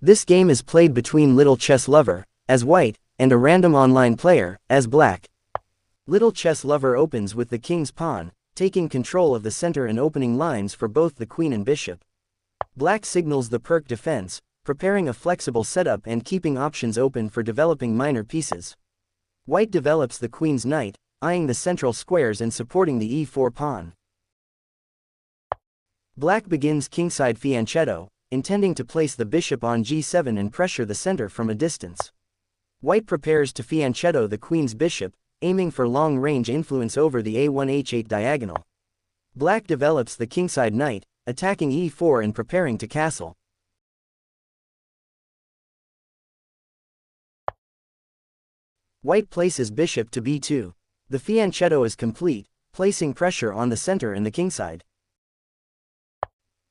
This game is played between Little Chess Lover, as white, and a random online player, as black. Little Chess Lover opens with the king's pawn, taking control of the center and opening lines for both the queen and bishop. Black signals the perk defense, preparing a flexible setup and keeping options open for developing minor pieces. White develops the queen's knight, eyeing the central squares and supporting the e4 pawn. Black begins kingside fianchetto, intending to place the bishop on g7 and pressure the center from a distance. White prepares to fianchetto the queen's bishop, aiming for long-range influence over the a1-h8 diagonal. Black develops the kingside knight, attacking e4 and preparing to castle. White places bishop to b2. The fianchetto is complete, placing pressure on the center and the kingside.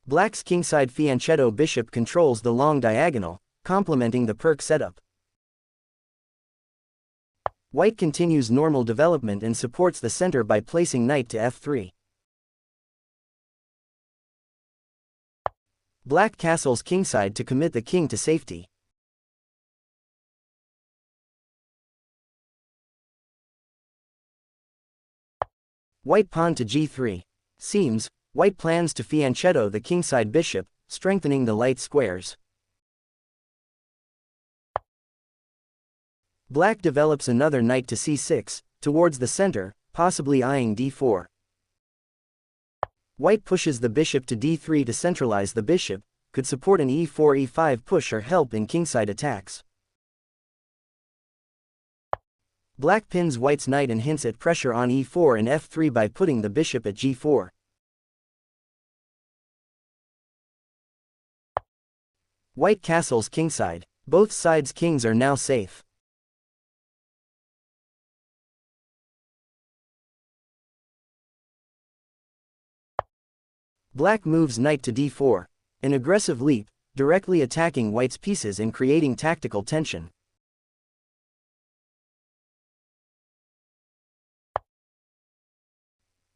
Black's kingside fianchetto bishop controls the long diagonal, complementing the perk setup. White continues normal development and supports the center by placing knight to f3. Black castles kingside to commit the king to safety. White pawn to g3. Seems, white plans to fianchetto the kingside bishop, strengthening the light squares. Black develops another knight to c6, towards the center, possibly eyeing d4. White pushes the bishop to d3 to centralize the bishop, could support an e4-e5 push or help in kingside attacks. Black pins white's knight and hints at pressure on e4 and f3 by putting the bishop at g4. White castles kingside. Both sides' kings are now safe. Black moves knight to d4. An aggressive leap, directly attacking white's pieces and creating tactical tension.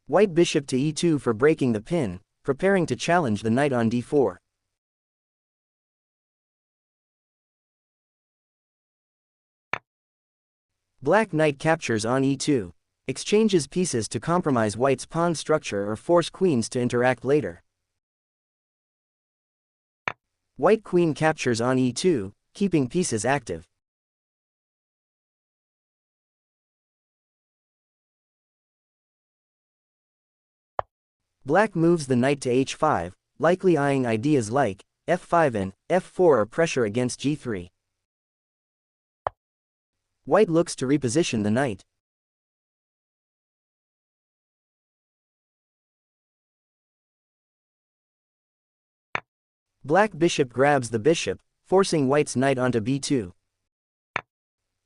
White bishop to e2 for breaking the pin, preparing to challenge the knight on d4. Black knight captures on e2. Exchanges pieces to compromise white's pawn structure or force queens to interact later. White queen captures on e2, keeping pieces active. Black moves the knight to h5, likely eyeing ideas like f5 and f4 or pressure against g3. White looks to reposition the knight. Black bishop grabs the bishop, forcing white's knight onto b2.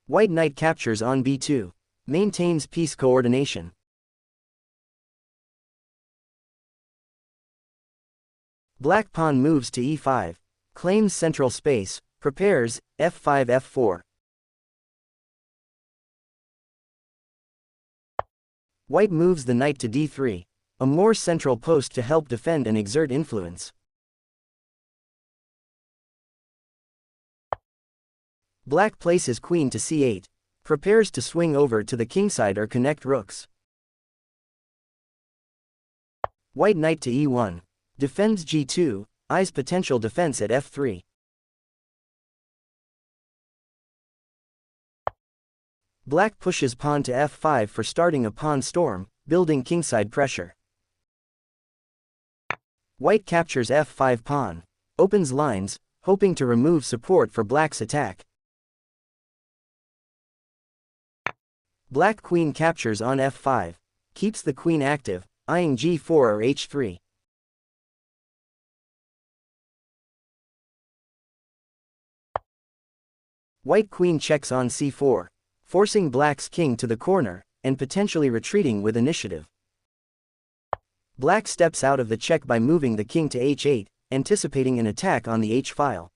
White knight captures on b2, maintains piece coordination. Black pawn moves to e5, claims central space, prepares f5 f4. White moves the knight to d3, a more central post to help defend and exert influence. Black places queen to c8, prepares to swing over to the kingside or connect rooks. White knight to e1, defends g2, eyes potential defense at f3. Black pushes pawn to f5 for starting a pawn storm, building kingside pressure. White captures f5 pawn, opens lines, hoping to remove support for black's attack. Black queen captures on f5, keeps the queen active, eyeing g4 or h3. White queen checks on c4, forcing black's king to the corner, and potentially retreating with initiative. Black steps out of the check by moving the king to h8, anticipating an attack on the h-file.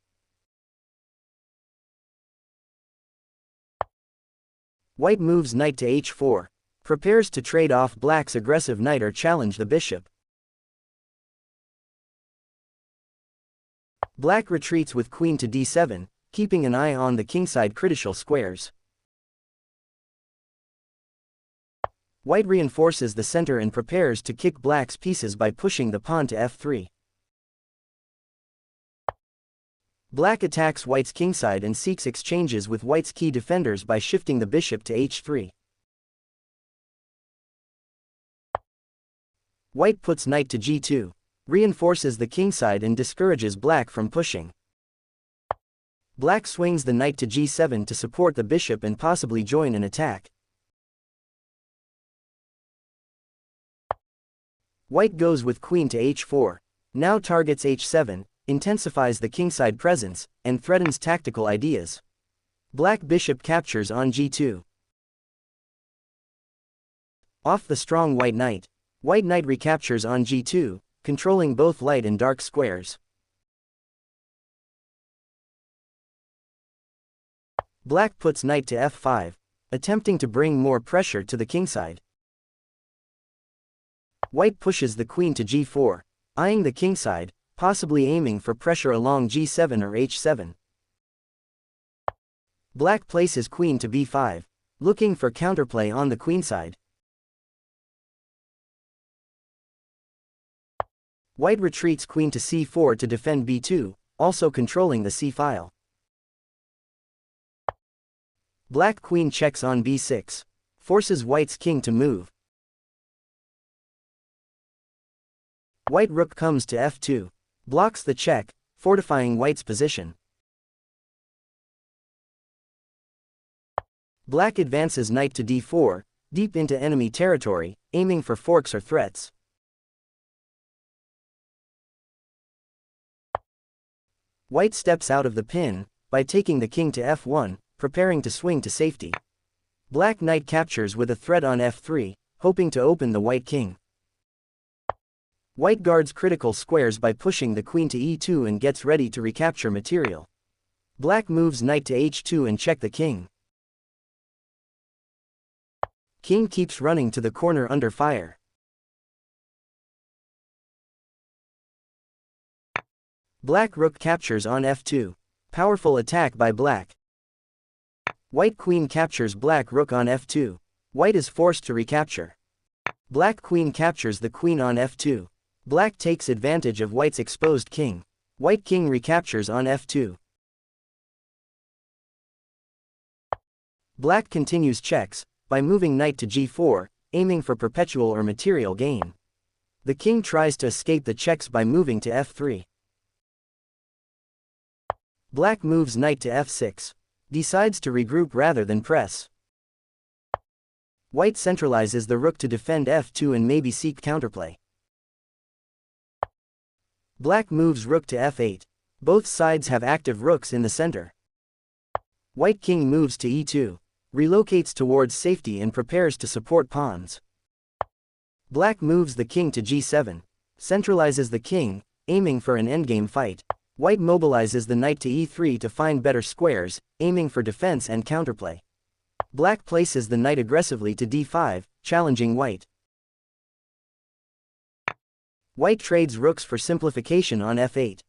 White moves knight to h4, prepares to trade off black's aggressive knight or challenge the bishop. Black retreats with queen to d7, keeping an eye on the kingside critical squares. White reinforces the center and prepares to kick black's pieces by pushing the pawn to f3. Black attacks white's kingside and seeks exchanges with white's key defenders by shifting the bishop to h3. White puts knight to g2, reinforces the kingside and discourages black from pushing. Black swings the knight to g7 to support the bishop and possibly join an attack. White goes with queen to h4, now targets h7, intensifies the kingside presence, and threatens tactical ideas. Black bishop captures on g2. Off the strong white knight recaptures on g2, controlling both light and dark squares. Black puts knight to f5, attempting to bring more pressure to the kingside. White pushes the queen to g4, eyeing the kingside, possibly aiming for pressure along g7 or h7. Black places queen to b5, looking for counterplay on the queenside. White retreats queen to c4 to defend b2, also controlling the c-file. Black queen checks on b6, forces white's king to move. White rook comes to f2, blocks the check, fortifying white's position. Black advances knight to d4, deep into enemy territory, aiming for forks or threats. White steps out of the pin, by taking the king to f1, preparing to swing to safety. Black knight captures with a threat on f3, hoping to open the white king. White guards critical squares by pushing the queen to e2 and gets ready to recapture material. Black moves knight to h2 and check the king. King keeps running to the corner under fire. Black rook captures on f2. Powerful attack by black. White queen captures black rook on f2. White is forced to recapture. Black queen captures the queen on f2. Black takes advantage of white's exposed king. White king recaptures on f2. Black continues checks, by moving knight to g4, aiming for perpetual or material gain. The king tries to escape the checks by moving to f3. Black moves knight to f6, decides to regroup rather than press. White centralizes the rook to defend f2 and maybe seek counterplay. Black moves rook to f8. Both sides have active rooks in the center. White king moves to e2, relocates towards safety and prepares to support pawns. Black moves the king to g7, centralizes the king, aiming for an endgame fight. White mobilizes the knight to e3 to find better squares, aiming for defense and counterplay. Black places the knight aggressively to d5, challenging white. White trades rooks for simplification on f8.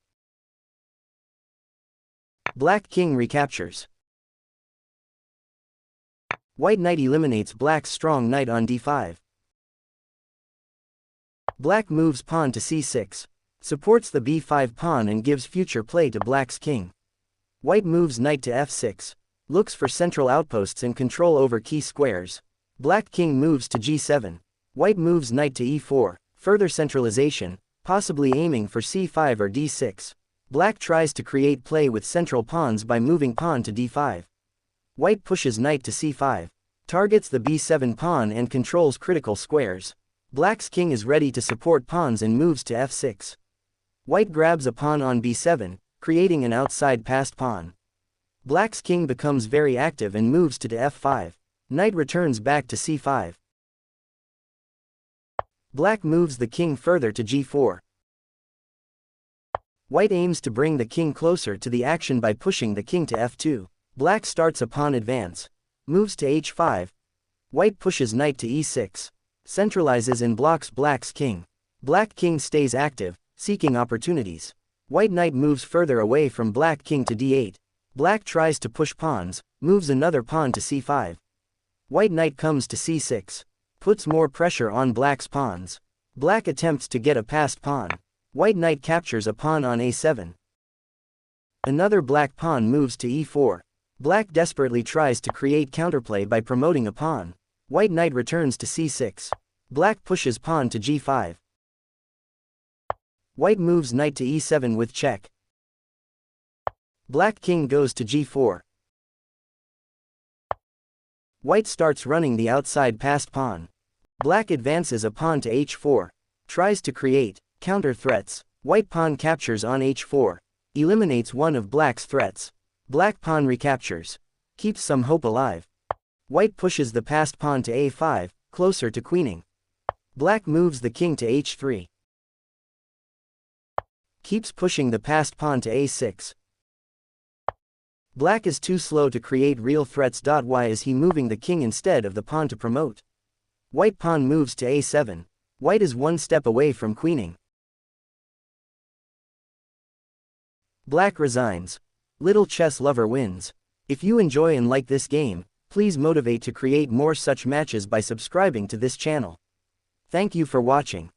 Black king recaptures. White knight eliminates black's strong knight on d5. Black moves pawn to c6, supports the b5 pawn and gives future play to black's king. White moves knight to f6, looks for central outposts and control over key squares. Black king moves to g7. White moves knight to e4, further centralization, possibly aiming for c5 or d6. Black tries to create play with central pawns by moving pawn to d5. White pushes knight to c5, targets the b7 pawn and controls critical squares. Black's king is ready to support pawns and moves to f6. White grabs a pawn on b7, creating an outside passed pawn. Black's king becomes very active and moves to f5. Knight returns back to c5. Black moves the king further to g4. White aims to bring the king closer to the action by pushing the king to f2. Black starts a pawn advance, moves to h5. White pushes knight to e6, centralizes and blocks black's king. Black king stays active, seeking opportunities. White knight moves further away from black king to d8. Black tries to push pawns, moves another pawn to c5. White knight comes to c6. Puts more pressure on black's pawns. Black attempts to get a passed pawn. White knight captures a pawn on a7. Another black pawn moves to e4. Black desperately tries to create counterplay by promoting a pawn. White knight returns to c6. Black pushes pawn to g5. White moves knight to e7 with check. Black king goes to g4. White starts running the outside passed pawn. Black advances a pawn to h4. Tries to create counter threats. White pawn captures on h4. Eliminates one of black's threats. Black pawn recaptures. Keeps some hope alive. White pushes the passed pawn to a5, closer to queening. Black moves the king to h3. Keeps pushing the passed pawn to a6. Black is too slow to create real threats. Why is he moving the king instead of the pawn to promote? White pawn moves to a7. White is one step away from queening. Black resigns. Little chess lover wins. If you enjoy and like this game, please motivate to create more such matches by subscribing to this channel. Thank you for watching.